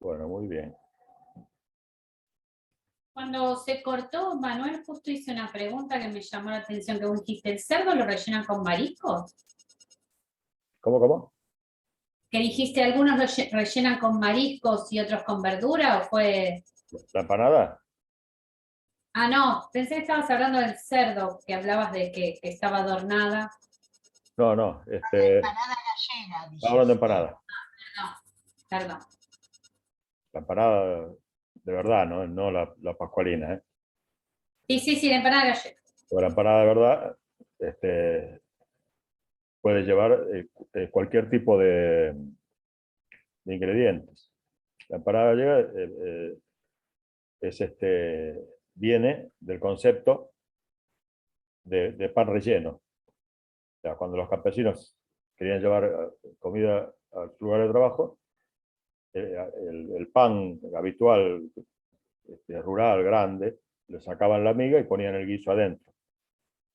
Bueno, muy bien. Cuando se cortó, Manuel justo hizo una pregunta que me llamó la atención, que vos dijiste, ¿el cerdo lo rellenan con mariscos? ¿Cómo? ¿Que dijiste algunos lo rellenan con mariscos y otros con verdura o fue...? ¿La empanada? Ah, no, pensé que estabas hablando del cerdo, que hablabas de que estaba adornada. No, Empanada gallega, estaba hablando de dijiste. empanada. No, perdón. La empanada de verdad, no la pascualina, ¿eh? Sí, la empanada gallega. Pero la empanada de verdad puede llevar cualquier tipo de ingredientes. La empanada gallega viene del concepto de pan relleno. O sea, cuando los campesinos querían llevar comida a su lugar de trabajo, el pan habitual, rural, grande, le sacaban la miga y ponían el guiso adentro.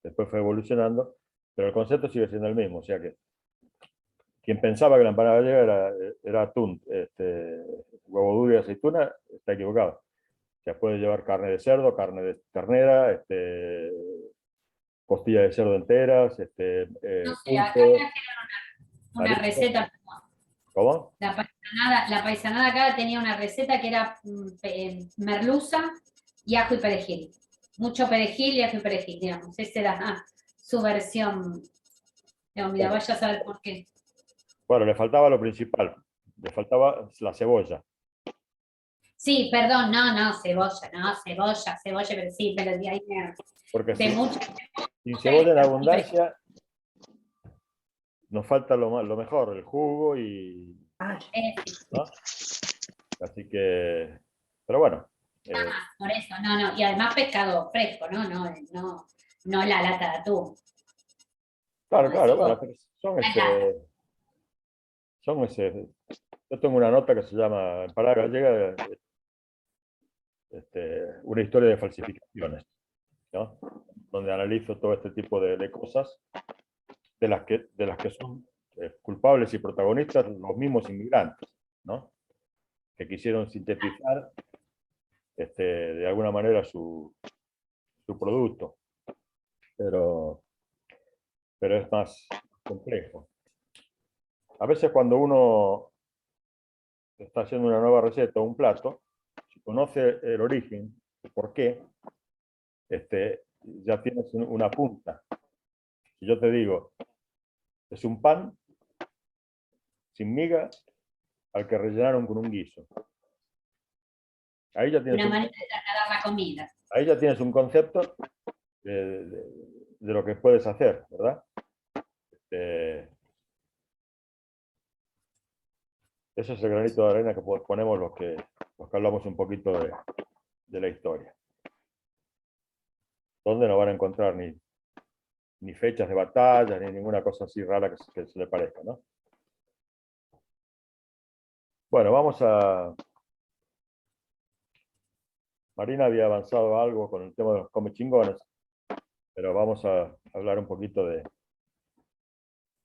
Después fue evolucionando, pero el concepto sigue siendo el mismo. O sea que quien pensaba que la empanada gallega era atún, huevo duro y aceituna, está equivocado. O sea, puede llevar carne de cerdo, carne de ternera, costilla de cerdo enteras, No sé, acá pulpo, trajeron una marisco. receta. ¿Cómo? La paisanada acá tenía una receta que era merluza y ajo y perejil. Mucho perejil y ajo y perejil, digamos. Esa era su versión. Digamos, mira, vaya a saber por qué. Bueno, le faltaba lo principal, le faltaba la cebolla. Sí, perdón, cebolla, pero sí, pero de ahí Porque de mucho. sin cebolla en abundancia nos falta lo mejor, el jugo ¿no? Así que, pero bueno. Por eso, no. Y además pescado fresco, no la lata de atún. Claro, bueno, pero yo tengo una nota que se llama Empanada Gallega, una historia de falsificaciones, ¿no? Donde analizo todo este tipo de cosas de las que son culpables y protagonistas los mismos inmigrantes, ¿no? Que quisieron sintetizar de alguna manera su producto, pero es más complejo. A veces cuando uno está haciendo una nueva receta o un plato, si conoce el origen, el por qué, ya tienes una punta. Si yo te digo, es un pan sin miga al que rellenaron con un guiso. Ahí ya tienes Una manera de trasladar la comida. ahí ya tienes un concepto de lo que puedes hacer, ¿verdad? Ese es el granito de arena que ponemos los que hablamos un poquito de la historia. Donde no van a encontrar ni fechas de batalla, ni ninguna cosa así rara que se le parezca, ¿no? Bueno, vamos a... Marina había avanzado algo con el tema de los come chingones, pero vamos a hablar un poquito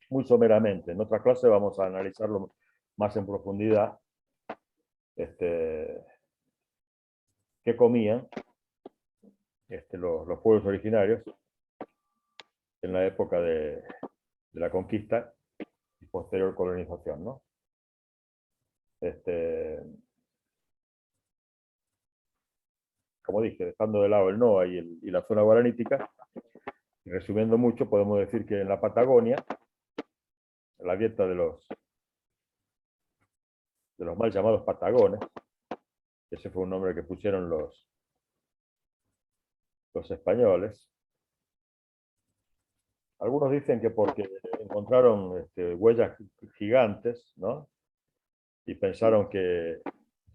muy someramente. En otra clase vamos a analizarlo más en profundidad, qué comían los pueblos originarios en la época de la conquista y posterior colonización, ¿no? Como dije, dejando de lado el NOA y la zona guaranítica, y resumiendo mucho, podemos decir que en la Patagonia, la dieta de los mal llamados patagones, ese fue un nombre que pusieron los españoles. Algunos dicen que porque encontraron huellas gigantes, ¿no? Y pensaron que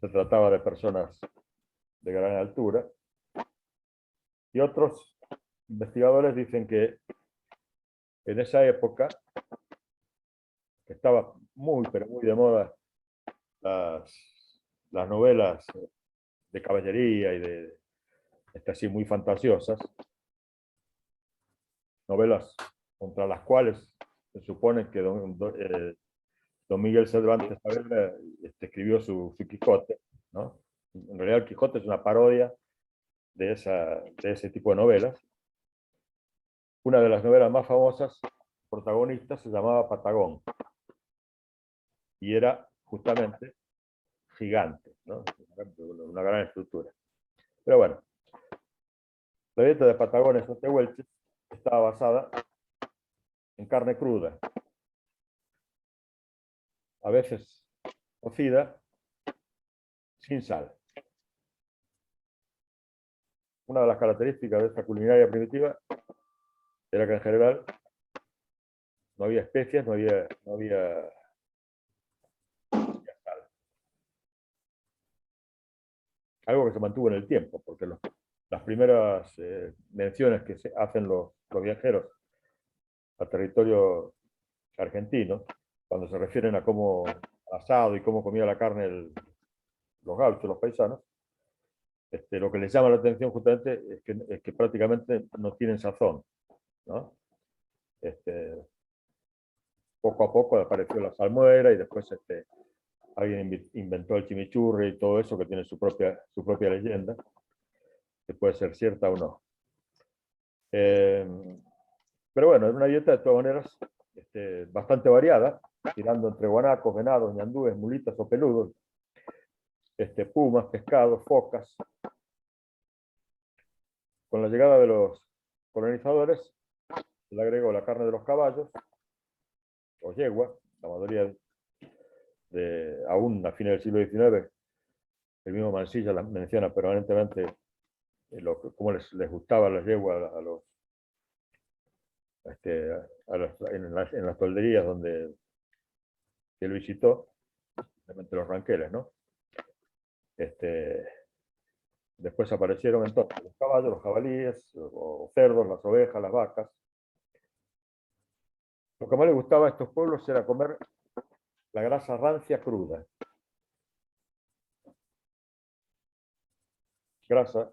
se trataba de personas de gran altura. Y otros investigadores dicen que en esa época estaba pero muy de moda las novelas de caballería y así muy fantasiosas, novelas contra las cuales se supone que don Miguel Cervantes Saavedra escribió su Quijote, ¿no? En realidad el Quijote es una parodia de ese tipo de novelas. Una de las novelas más famosas, protagonistas, se llamaba Patagón. Y era justamente gigante, ¿no? Una gran estructura. Pero bueno, la dieta de Patagones o Tehuelches estaba basada en carne cruda, a veces cocida, sin sal. Una de las características de esta culinaria primitiva era que en general no había especias, no había sal. Algo que se mantuvo en el tiempo, porque las primeras menciones que se hacen los viajeros al territorio argentino, cuando se refieren a cómo asado y cómo comía la carne los gauchos, los paisanos, lo que les llama la atención justamente es que prácticamente no tienen sazón, ¿no? Poco a poco apareció la salmuera y después alguien inventó el chimichurri y todo eso que tiene su propia leyenda, que puede ser cierta o no. Pero bueno, era una dieta de todas maneras bastante variada, tirando entre guanacos, venados, ñandúes, mulitas o peludos, pumas, pescados, focas. Con la llegada de los colonizadores, se le agregó la carne de los caballos, o yegua, la mayoría aún a fines del siglo XIX, el mismo Mansilla la menciona permanentemente cómo les gustaba la yegua en las tolderías donde que él visitó, especialmente los ranqueles, ¿no? Después aparecieron entonces los caballos, los jabalíes, los cerdos, las ovejas, las vacas. Lo que más les gustaba a estos pueblos era comer la grasa rancia cruda. Grasa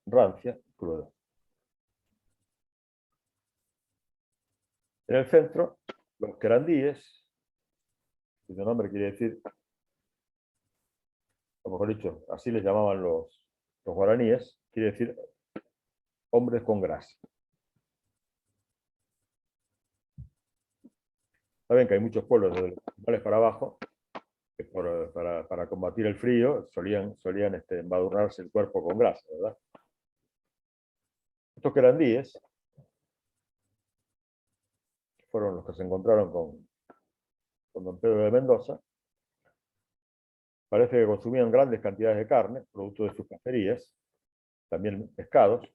rancia cruda. En el centro, los querandíes, cuyo nombre quiere decir, o mejor dicho, así les llamaban los guaraníes, quiere decir hombres con grasa. Saben que hay muchos pueblos desde los principales para abajo que para combatir el frío solían embadurnarse el cuerpo con grasa, ¿verdad? Estos querandíes fueron los que se encontraron con don Pedro de Mendoza. Parece que consumían grandes cantidades de carne, producto de sus cacerías, también pescados,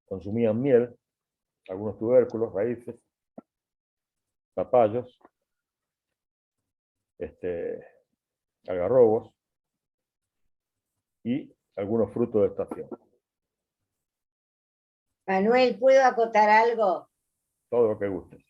consumían miel, algunos tubérculos, raíces, zapallos, algarrobos y algunos frutos de estación. Manuel, ¿puedo acotar algo? Todo lo que gustes.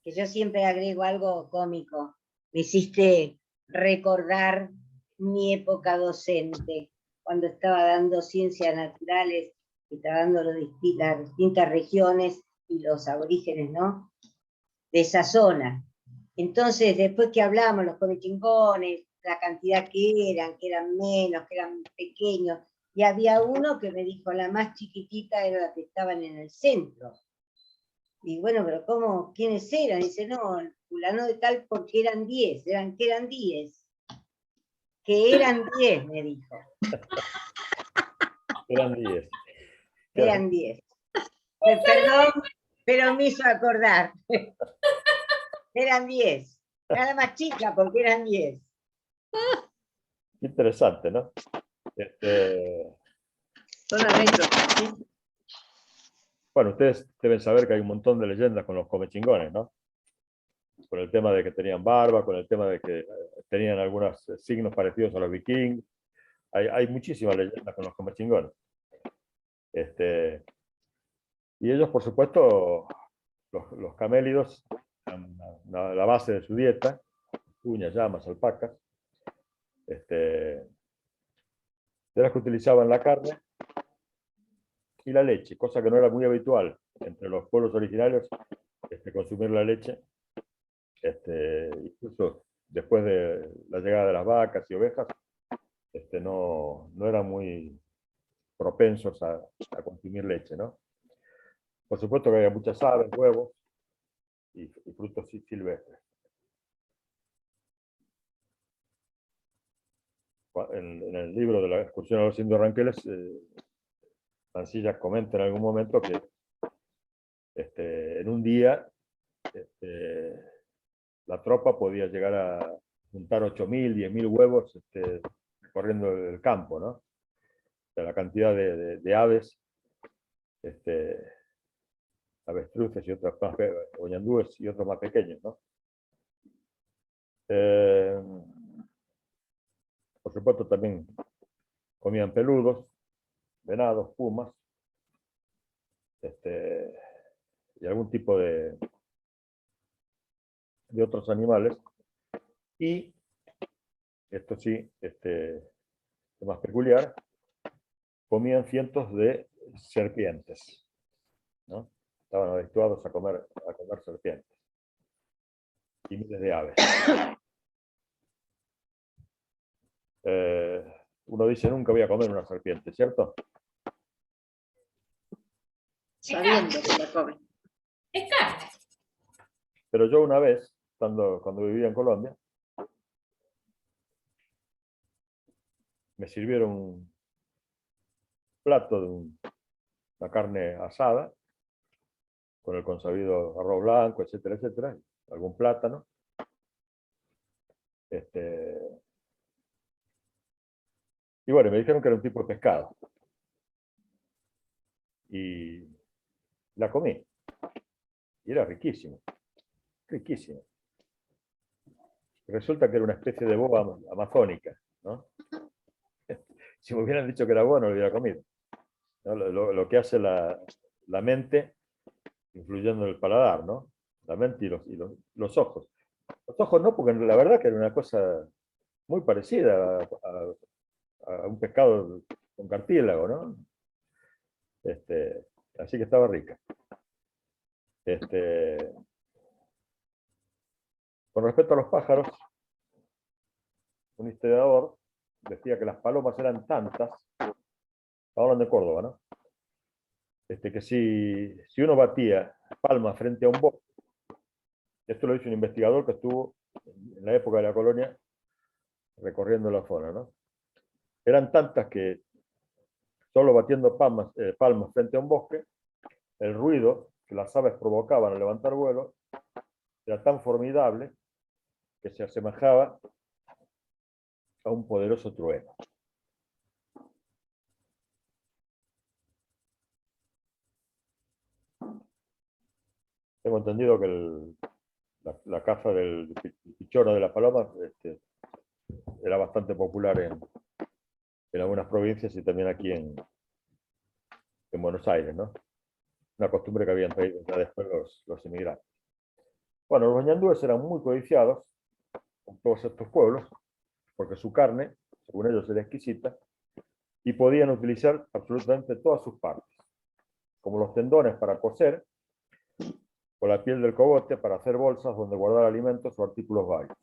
Que yo siempre agrego algo cómico. Me hiciste recordar mi época docente, cuando estaba dando ciencias naturales, estaba dando las distintas regiones y los aborígenes, ¿no? De esa zona. Entonces, después que hablamos, los comechingones, la cantidad que eran menos, que eran pequeños, y había uno que me dijo, la más chiquitita era la que estaban en el centro. Y bueno, pero ¿cómo? ¿Quiénes eran? Dice, no, fulano de tal porque eran 10, que eran 10. Que eran 10, me dijo. Eran 10. Eran 10. Perdón, pero me hizo acordar. Eran 10. Era la más chica porque eran 10. Interesante, ¿no? Son anécdotas. Bueno, ustedes deben saber que hay un montón de leyendas con los comechingones, ¿no? Con el tema de que tenían barba, con el tema de que tenían algunos signos parecidos a los vikingos. Hay muchísimas leyendas con los comechingones. Y ellos, por supuesto, los camélidos, la base de su dieta, uñas, llamas, alpacas, de las que utilizaban la carne y la leche, cosa que no era muy habitual entre los pueblos originarios, consumir la leche, y incluso después de la llegada de las vacas y ovejas, no eran muy propensos a consumir leche, ¿no? Por supuesto que había muchas aves, huevos y frutos silvestres. En el libro de la excursión a los indios ranqueles, Mansilla comenta en algún momento que en un día la tropa podía llegar a juntar 8.000, 10.000 huevos recorriendo el campo, ¿no? O sea, la cantidad de aves, avestruces y otras más, oñandúes y otros más pequeños, ¿no? Por supuesto también comían peludos, venados, pumas, y algún tipo de otros animales. Y esto sí, es más peculiar, comían cientos de serpientes, ¿no? Estaban habituados a comer serpientes y miles de aves. Uno dice, nunca voy a comer una serpiente, ¿cierto? Sabiendo que la comen. Es carne. Pero yo una vez, cuando vivía en Colombia, me sirvieron un plato de una carne asada, con el consabido arroz blanco, etcétera, etcétera, algún plátano. Y bueno, me dijeron que era un tipo de pescado. Y la comí. Y era riquísimo. Riquísimo. Resulta que era una especie de boa amazónica, ¿no? Si me hubieran dicho que era bueno, lo hubiera comido, ¿no? Lo que hace la mente influyendo en el paladar, ¿no? La mente y los ojos. Los ojos no, porque la verdad que era una cosa muy parecida a un pescado con cartílago, ¿no? Así que estaba rica. Con respecto a los pájaros, un historiador decía que las palomas eran tantas, hablando de Córdoba, ¿no? Que si uno batía palmas frente a un bosque, esto lo hizo un investigador que estuvo en la época de la colonia recorriendo la zona, ¿no? Eran tantas que solo batiendo palmas frente a un bosque, el ruido que las aves provocaban al levantar vuelo era tan formidable que se asemejaba a un poderoso trueno. Tengo entendido que la caza del pichoro de la paloma era bastante popular en algunas provincias y también aquí en Buenos Aires, ¿no? Una costumbre que habían traído ya después los inmigrantes. Bueno, los ñandúes eran muy codiciados en todos estos pueblos, porque su carne, según ellos, era exquisita, y podían utilizar absolutamente todas sus partes, como los tendones para coser, o la piel del cogote para hacer bolsas donde guardar alimentos o artículos varios.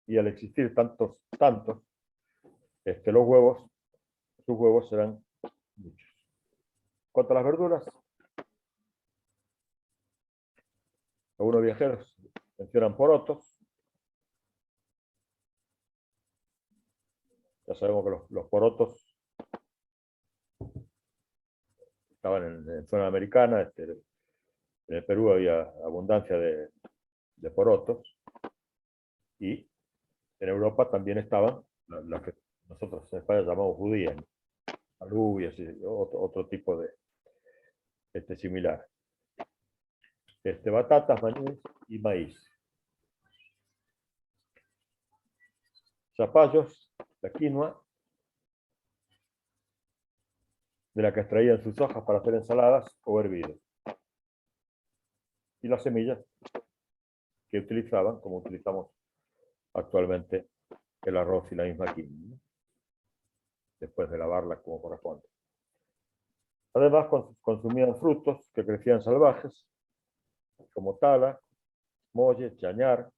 Y al existir tantos, sus huevos eran muchos. Cuanto a las verduras, algunos viajeros mencionan porotos. Ya sabemos que los porotos estaban en zona americana. En el Perú había abundancia de porotos. Y en Europa también estaban las que nosotros en España llamamos judías, alubias y otro tipo de similar. Batatas, maíz y maíz. Zapallos, la quinoa, de la que extraían sus hojas para hacer ensaladas o hervidos. Y las semillas que utilizaban, como utilizamos actualmente el arroz y la misma quinoa, ¿no? Después de lavarla como corresponde. Además, consumían frutos que crecían salvajes, como tala, molles, chañar,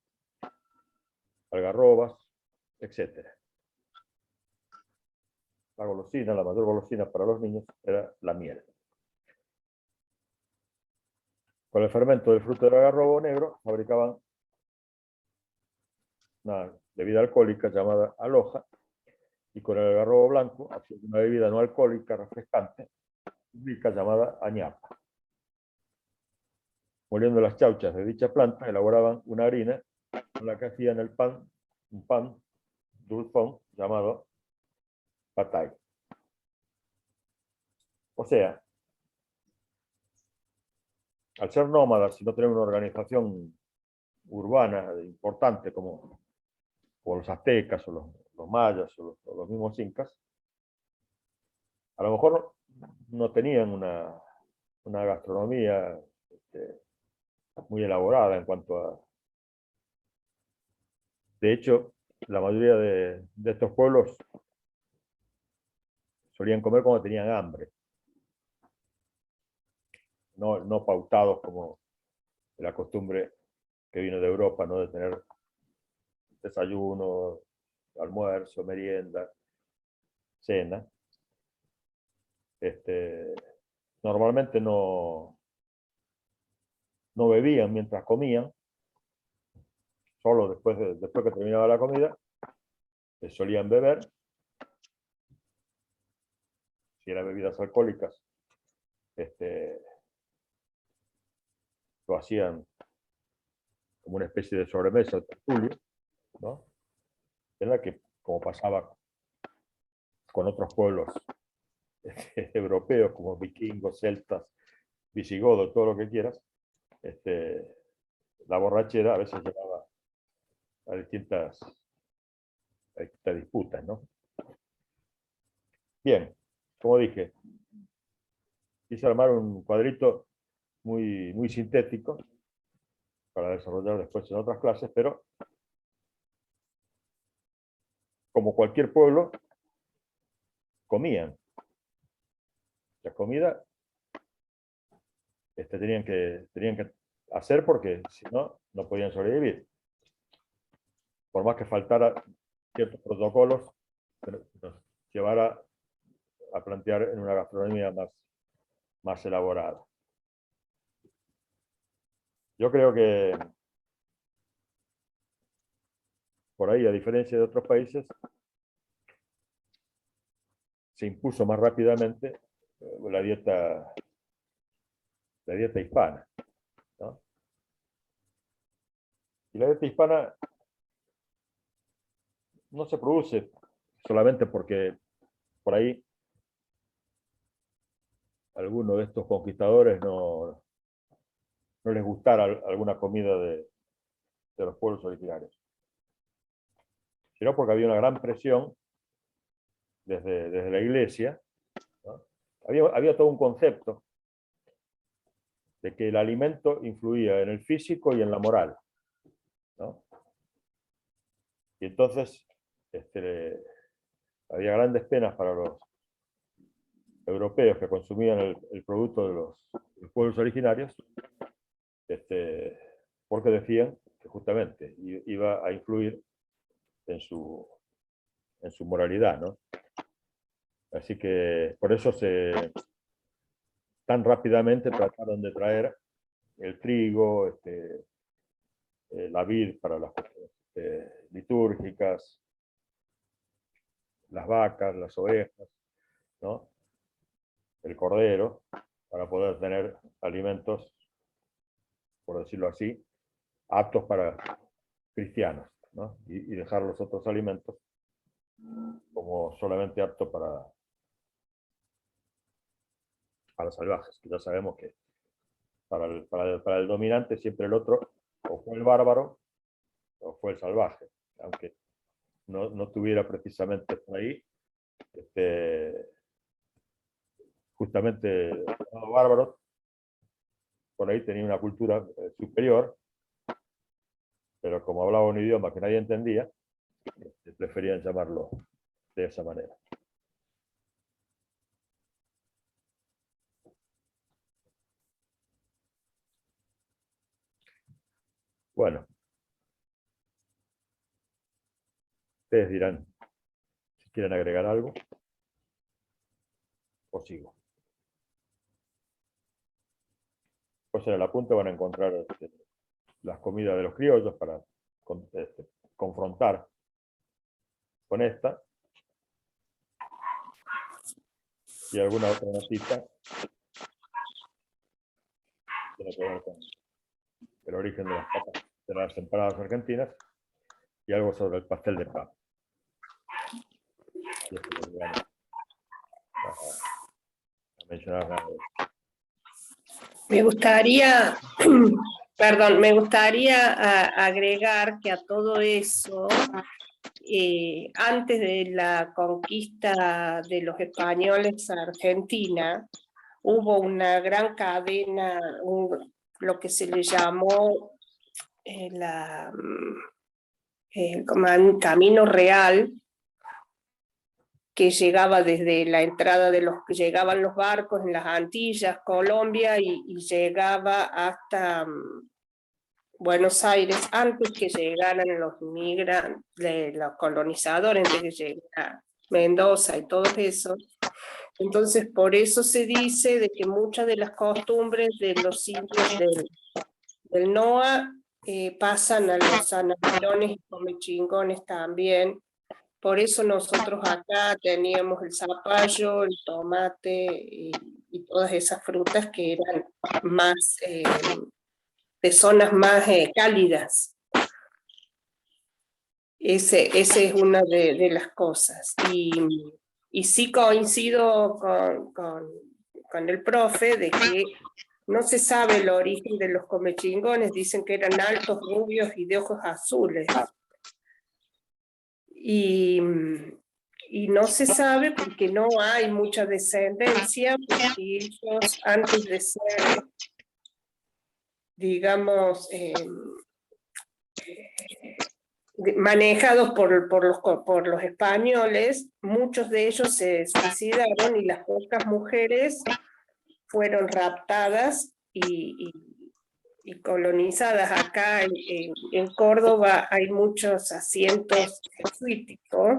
algarrobas, etc. La golosina, la mayor golosina para los niños era la miel. Con el fermento del fruto del algarrobo negro fabricaban una bebida alcohólica llamada aloja, y con el algarrobo blanco hacían una bebida no alcohólica refrescante, rica, llamada añapa. Moliendo las chauchas de dicha planta, elaboraban una harina con la que hacían el pan, un pan dulzón llamado patay. O sea, al ser nómadas y no tener una organización urbana importante como los aztecas o los mayas o los mismos incas, a lo mejor no tenían una gastronomía muy elaborada en cuanto a... De hecho, la mayoría de estos pueblos solían comer cuando tenían hambre, no pautados como la costumbre que vino de Europa, ¿no? De tener desayuno, almuerzo, merienda, cena. Normalmente no bebían mientras comían, solo después que terminaba la comida, solían beber. Si eran bebidas alcohólicas, lo hacían como una especie de sobremesa, tertulio, ¿no? En la que, como pasaba con otros pueblos europeos, como vikingos, celtas, visigodos, todo lo que quieras, la borrachera a veces llevaba a distintas disputas, ¿no? Bien, como dije, quise armar un cuadrito muy sintético para desarrollar después en otras clases, pero como cualquier pueblo, comían. La comida tenían que hacer porque si no, no podían sobrevivir. Por más que faltara ciertos protocolos, nos llevara a plantear en una gastronomía más elaborada. Yo creo que por ahí, a diferencia de otros países, se impuso más rápidamente la dieta hispana, ¿no? Y la dieta hispana no se produce solamente porque por ahí alguno de estos conquistadores no les gustara alguna comida de los pueblos originarios, sino porque había una gran presión desde la iglesia, ¿no? Había todo un concepto de que el alimento influía en el físico y en la moral, ¿no? Y entonces había grandes penas para los europeos que consumían el producto de los pueblos originarios, porque decían que justamente iba a influir en su moralidad, ¿no? Así que por eso tan rápidamente trataron de traer el trigo, la vid para las cuestiones litúrgicas, las vacas, las ovejas, ¿no? El cordero, para poder tener alimentos, por decirlo así, aptos para cristianos, ¿no? Y dejar los otros alimentos como solamente aptos para salvajes, que ya sabemos que para el dominante siempre el otro o fue el bárbaro o fue el salvaje, aunque no tuviera precisamente por ahí justamente el bárbaro, por ahí tenía una cultura superior, pero como hablaba un idioma que nadie entendía, preferían llamarlo de esa manera. Bueno, ustedes dirán si quieren agregar algo o sigo. Pues en el apunte van a encontrar las comidas de los criollos para confrontar con esta y alguna otra notita que tiene que ver con el origen de las papas, de las empanadas argentinas y algo sobre el pastel de papa. Y esto lo van a mencionar nada de eso. Me gustaría, perdón, me gustaría agregar que a todo eso, antes de la conquista de los españoles a Argentina, hubo una gran cadena, lo que se le llamó como un camino real, que llegaba desde la entrada de llegaban los barcos en las Antillas, Colombia, y llegaba hasta Buenos Aires, antes que llegaran los migrantes, los colonizadores, antes que llegara Mendoza y todo eso. Entonces, por eso se dice de que muchas de las costumbres de los indios del NOA pasan a los sanapirones y comechingones también. Por eso nosotros acá teníamos el zapallo, el tomate y todas esas frutas que eran más de zonas más cálidas. Ese es una de las cosas. Y sí coincido con el profe de que no se sabe el origen de los comechingones. Dicen que eran altos, rubios y de ojos azules. Y no se sabe porque no hay mucha descendencia, porque ellos antes de ser, digamos, manejados por los españoles, muchos de ellos se suicidaron y las pocas mujeres fueron raptadas y colonizadas. Acá en Córdoba hay muchos asientos jesuíticos,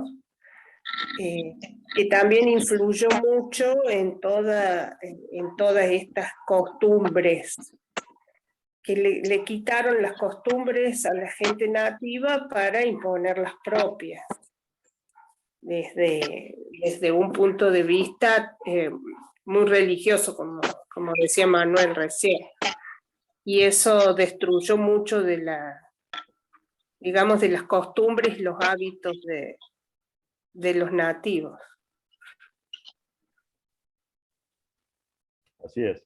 que también influyó mucho en todas estas costumbres, que le quitaron las costumbres a la gente nativa para imponer las propias, desde un punto de vista muy religioso, como decía Manuel recién. Y eso destruyó mucho de las costumbres y los hábitos de los nativos. Así es.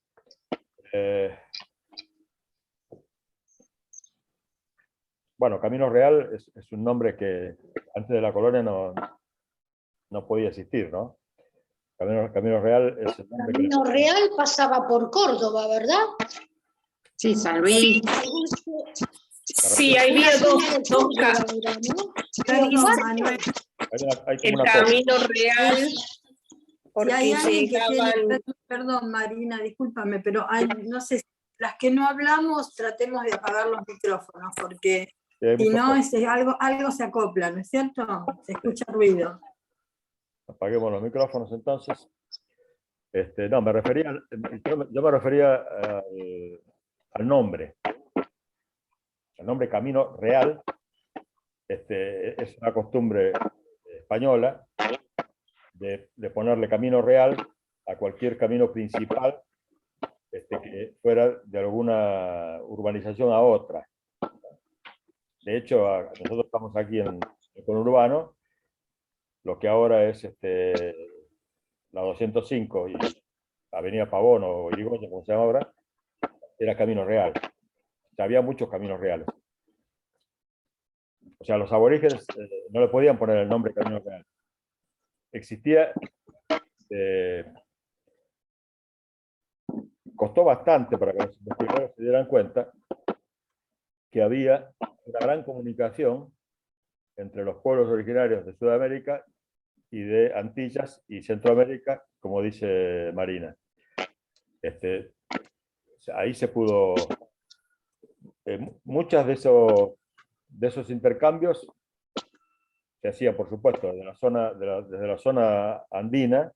Bueno, Camino Real es un nombre que antes de la colonia no podía existir, ¿no? Camino Real es el nombre Camino Real pasaba por Córdoba, ¿verdad? Sí, San Luis. Sí, había dos Perdón, Manuel. hay como el una Camino Real, Si porque hay alguien que llegaban... tiene, perdón Marina, discúlpame, pero no sé, las que no hablamos tratemos de apagar los micrófonos, porque si no algo se acopla, ¿no es cierto? Se escucha ruido. Apaguemos los micrófonos entonces. No, yo me refería al nombre. El nombre Camino Real es una costumbre española de ponerle Camino Real a cualquier camino principal que fuera de alguna urbanización a otra. De hecho, nosotros estamos aquí en el conurbano, lo que ahora es la 205 y Avenida Pavón o Irigoyen, como se llama ahora, era Camino Real. Había muchos caminos reales. O sea, los aborígenes no le podían poner el nombre Camino Real. Existía, costó bastante para que los investigadores se dieran cuenta que había una gran comunicación entre los pueblos originarios de Sudamérica y de Antillas y Centroamérica, como dice Marina. Ahí se pudo muchas de esos intercambios se hacían, por supuesto, desde la zona andina,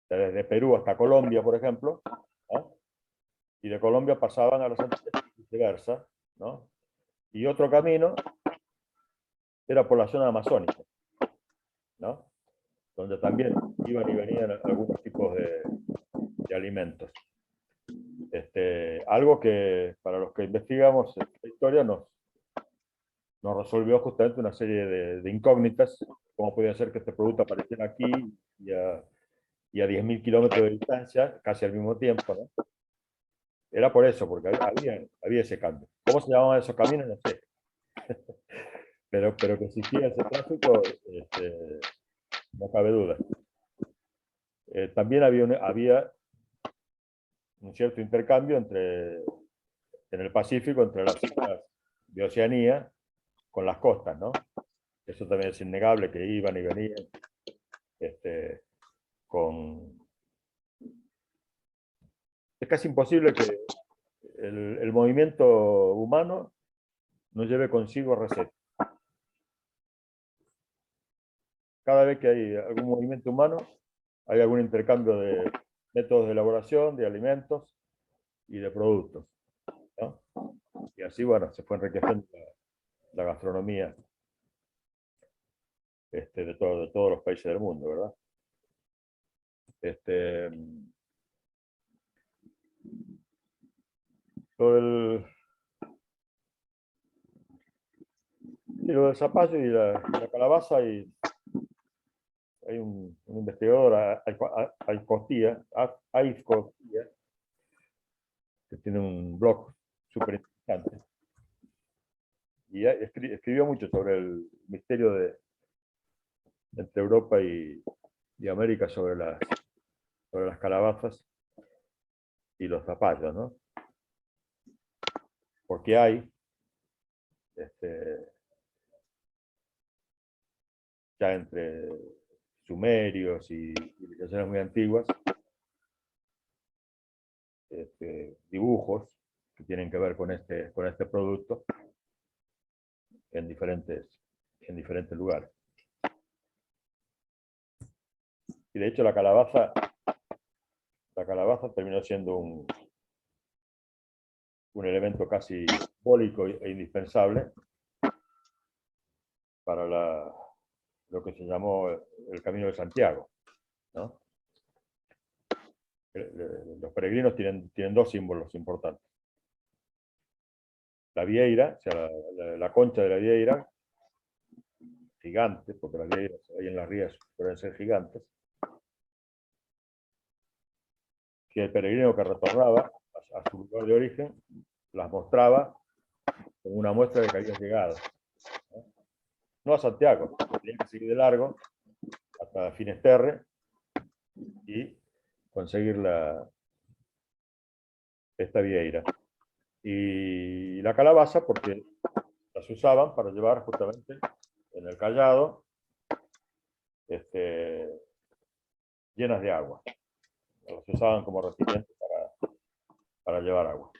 desde Perú hasta Colombia, por ejemplo, ¿no? Y de Colombia pasaban a las Antillas y viceversa, ¿no? Y otro camino era por la zona amazónica, ¿no? Donde también iban y venían algunos tipos de alimentos. Algo que para los que investigamos esta historia nos resolvió justamente una serie de incógnitas, cómo podía ser que este producto apareciera aquí y a 10.000 kilómetros de distancia, casi al mismo tiempo, ¿no? Era por eso, porque había ese cambio. ¿Cómo se llamaban esos caminos? No sé. pero que existía ese tráfico, no cabe duda. También había un cierto intercambio en el Pacífico, entre las islas de Oceanía con las costas, ¿no? Eso también es innegable, que iban y venían Es casi imposible que el movimiento humano no lleve consigo recetas. Cada vez que hay algún movimiento humano, hay algún intercambio de métodos de elaboración, de alimentos y de productos, ¿no? Y así, bueno, se fue enriqueciendo la gastronomía de todos los países del mundo, ¿verdad? Lo del zapallo y la calabaza, hay un investigador, Aif Costilla, que tiene un blog súper interesante. Y escribió mucho sobre el misterio entre Europa y América sobre las calabazas y los zapallos, ¿no? Porque hay ya entre sumerios y civilizaciones muy antiguas, dibujos que tienen que ver con este producto en diferentes lugares. Y de hecho la calabaza terminó siendo un elemento casi simbólico e indispensable para lo que se llamó el Camino de Santiago, ¿no? Los peregrinos tienen dos símbolos importantes. La vieira, o sea, la concha de la vieira, gigante, porque las vieiras ahí en las rías pueden ser gigantes, que el peregrino que retornaba a su lugar de origen las mostraba como una muestra de que había llegado, ¿no? No a Santiago, tenía que seguir de largo hasta Finisterre y conseguir esta vieira. Y la calabaza, porque las usaban para llevar justamente en el cayado llenas de agua. Las usaban como recipiente para llevar agua.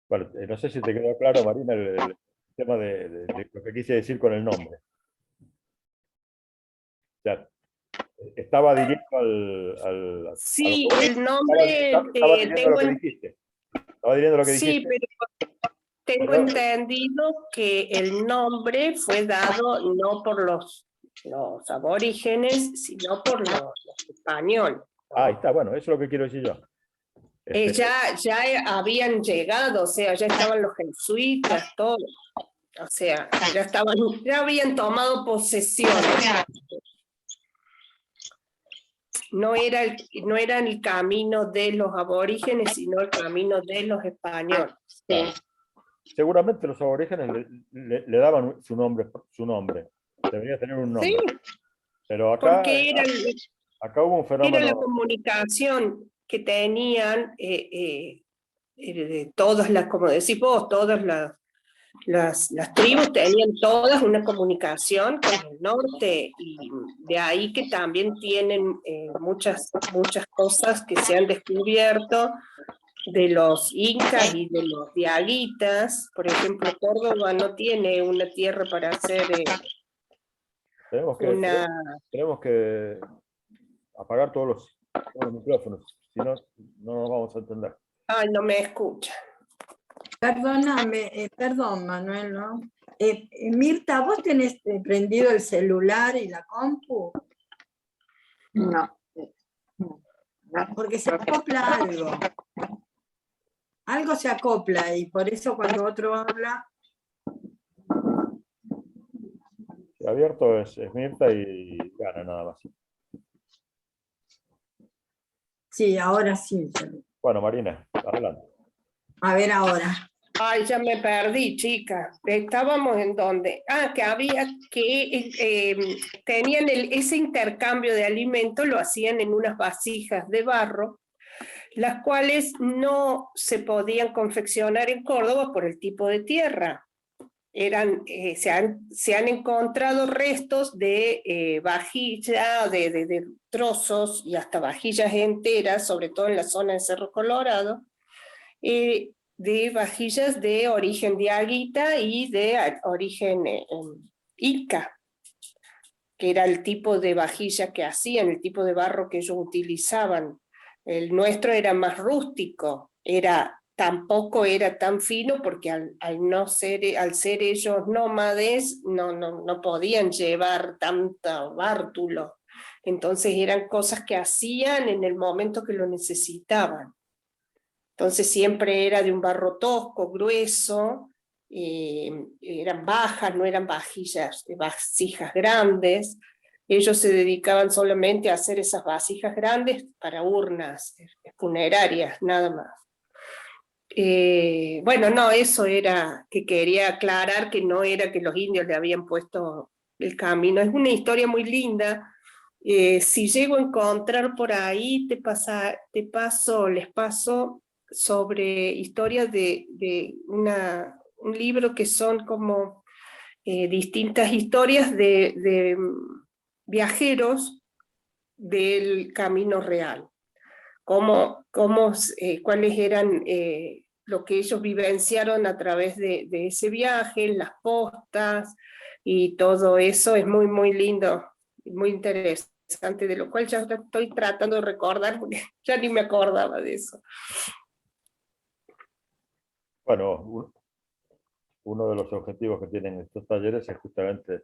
Bueno, no sé si te quedó claro, Marina, el tema de lo que quise decir con el nombre. O sea, estaba dirigido al sí, el nombre estaba dirigiendo lo que dijiste. Estaba dirigiendo lo que dijiste. Sí, pero tengo entendido que el nombre fue dado no por los aborígenes, sino por los españoles. Ahí está, bueno, eso es lo que quiero decir yo. Ya habían llegado, o sea, ya estaban los jesuitas, todo. O sea, ya habían tomado posesión. No era el camino de los aborígenes, sino el camino de los españoles. Claro. Seguramente los aborígenes le daban su nombre. Debería tener un nombre. Sí, pero acá hubo un fenómeno. Era la comunicación que tenían todas las, como decís vos, todas Las tribus tenían todas una comunicación con el norte, y de ahí que también tienen muchas cosas que se han descubierto de los incas y de los diaguitas. Por ejemplo, Córdoba no tiene una tierra para hacer Tenemos que apagar todos los micrófonos, si no, no nos vamos a entender. Ay, no me escucha. Perdóname, perdón, Manuel, ¿no? Mirta, ¿vos tenés prendido el celular y la compu? No. Porque se acopla algo. Algo se acopla y por eso cuando otro habla... Abierto es Mirta y gana nada más. Sí, ahora sí. Bueno, Marina, adelante. A ver ahora. Ay, ya me perdí, chica. Estábamos en donde. Que había que tenían ese intercambio de alimentos, lo hacían en unas vasijas de barro, las cuales no se podían confeccionar en Córdoba por el tipo de tierra. Se han encontrado restos de vajilla, de trozos y hasta vajillas enteras, sobre todo en la zona de Cerro Colorado, de vajillas de origen diaguita y de origen inca, que era el tipo de vajilla que hacían, el tipo de barro que ellos utilizaban. El nuestro era más rústico, tampoco era tan fino, porque al ser ellos nómades, no podían llevar tanto bártulo. Entonces eran cosas que hacían en el momento que lo necesitaban. Entonces siempre era de un barro tosco, grueso, eran bajas, no eran vasijas grandes. Ellos se dedicaban solamente a hacer esas vasijas grandes para urnas funerarias, nada más. Bueno, no, eso era que quería aclarar, que no era que los indios le habían puesto el camino. Es una historia muy linda. Si llego a encontrar por ahí, les paso sobre historias de un libro que son como distintas historias de viajeros del Camino Real. Cuáles eran lo que ellos vivenciaron a través de ese viaje, las postas y todo eso. Es muy, muy lindo, muy interesante, de lo cual ya estoy tratando de recordar, porque ya ni me acordaba de eso. Bueno, uno de los objetivos que tienen estos talleres es justamente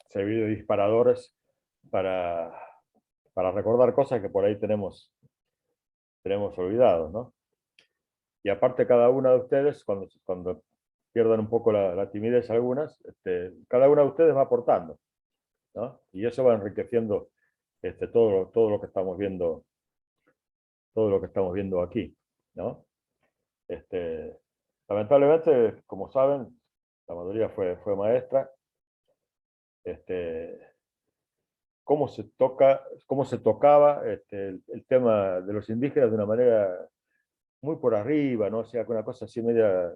servir de disparadores para recordar cosas que por ahí tenemos olvidados, ¿no? Y aparte, cada una de ustedes, cuando pierdan un poco la timidez algunas, cada una de ustedes va aportando, ¿no? Y eso va enriqueciendo todo lo que estamos viendo, aquí, ¿no? Lamentablemente, como saben, la mayoría fue maestra. Cómo se tocaba el tema de los indígenas de una manera muy por arriba, ¿no? O sea, una cosa así media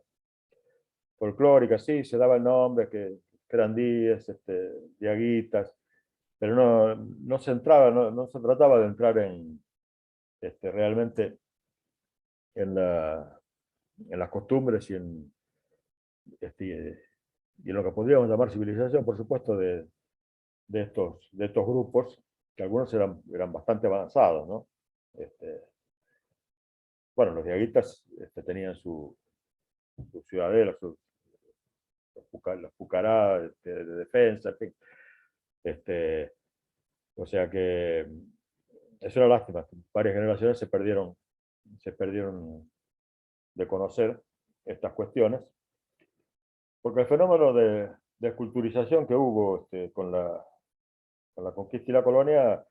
folclórica, sí, se daba el nombre, que eran días, diaguitas, pero no se trataba de entrar realmente en las costumbres y en lo que podríamos llamar civilización, por supuesto, de estos grupos, que algunos eran bastante avanzados, ¿no? Bueno, los diaguitas tenían su ciudadela, las pucaradas de defensa, en fin. O sea que es una lástima. Varias generaciones se perdieron de conocer estas cuestiones, porque el fenómeno de desculturización que hubo con la conquista y la colonia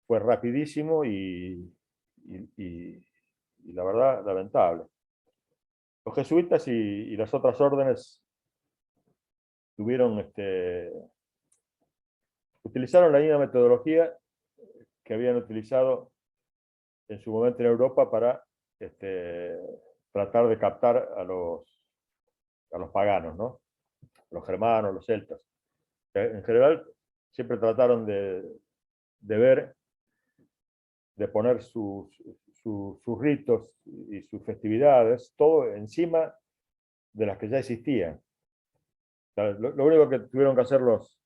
fue rapidísimo y la verdad, lamentable. Los jesuitas y las otras órdenes utilizaron la misma metodología que habían utilizado en su momento en Europa para tratar de captar a los a los paganos, ¿no? Los germanos, los celtas. En general, siempre trataron de ver, de poner sus ritos y sus festividades, todo encima de las que ya existían. O sea, lo único que tuvieron que hacer los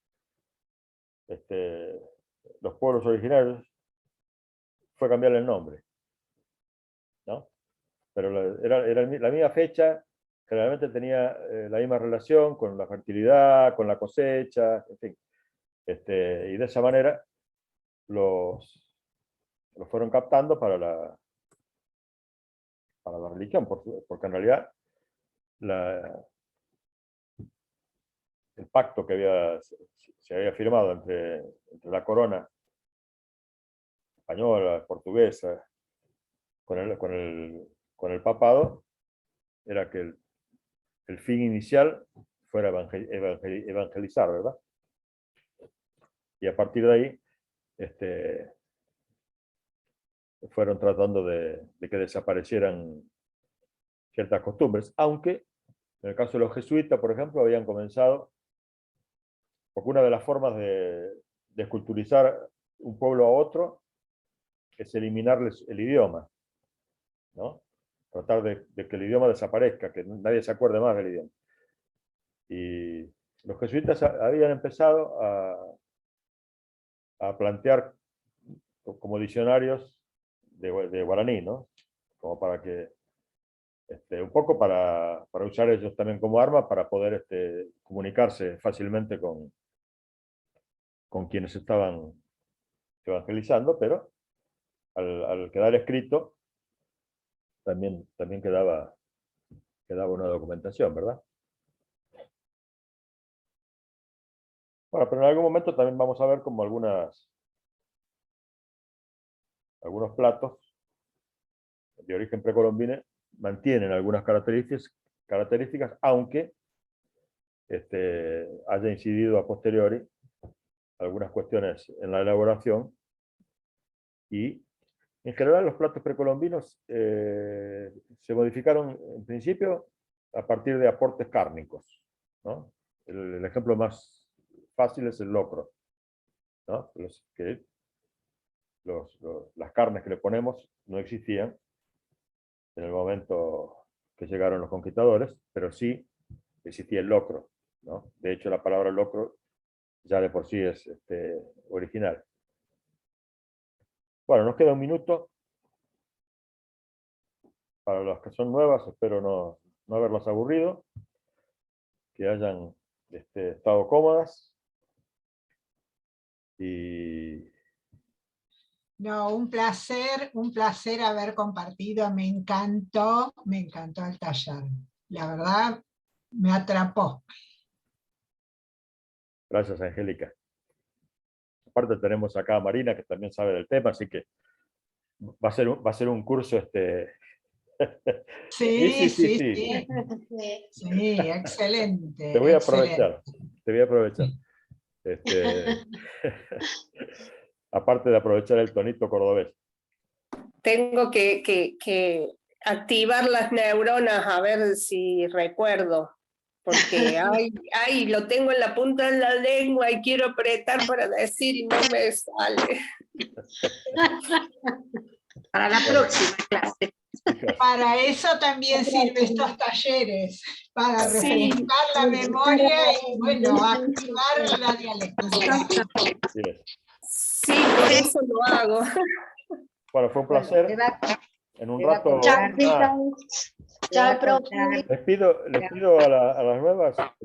pueblos originarios fue cambiarle el nombre, ¿no? Pero era la misma fecha, generalmente tenía la misma relación con la fertilidad, con la cosecha, en fin. Y de esa manera los fueron captando para la religión, porque en realidad el pacto que se había firmado entre la corona española, portuguesa, con el papado, era que el fin inicial fuera evangelizar, ¿verdad? Y a partir de ahí, fueron tratando de que desaparecieran ciertas costumbres, aunque en el caso de los jesuitas, por ejemplo, habían comenzado, porque una de las formas de desculturizar un pueblo a otro es eliminarles el idioma, ¿no? Tratar de que el idioma desaparezca, que nadie se acuerde más del idioma. Y los jesuitas habían empezado a plantear como diccionarios de guaraní, ¿no? Como para que, un poco para usar ellos también como arma para poder comunicarse fácilmente con quienes estaban evangelizando, pero al quedar escrito también quedaba una documentación, ¿verdad? Bueno, pero en algún momento también vamos a ver como algunos platos de origen precolombino mantienen algunas características, aunque haya incidido a posteriori algunas cuestiones en la elaboración. Y en general los platos precolombinos se modificaron en principio a partir de aportes cárnicos, ¿no? El ejemplo más fácil es el locro, ¿no? Las carnes que le ponemos no existían en el momento que llegaron los conquistadores, pero sí existía el locro, ¿no? De hecho, la palabra locro ya de por sí es original. Bueno, nos queda un minuto. Para las que son nuevas, espero no haberlas aburrido, que hayan estado cómodas. Y No, un placer haber compartido, me encantó el taller. La verdad, me atrapó. Gracias, Angélica. Aparte tenemos acá a Marina, que también sabe del tema, así que va a ser un curso Sí, excelente. Te voy a aprovechar. Aparte de aprovechar el tonito cordobés. Tengo que activar las neuronas a ver si recuerdo, porque lo tengo en la punta de la lengua y quiero apretar para decir y no me sale. Para la próxima clase. Para eso también sirven estos talleres, para refrescar la memoria y, bueno, activar la dialéctica. Sí, por eso lo hago. Bueno, fue un placer. En un rato. Chao, profe. Les pido a las nuevas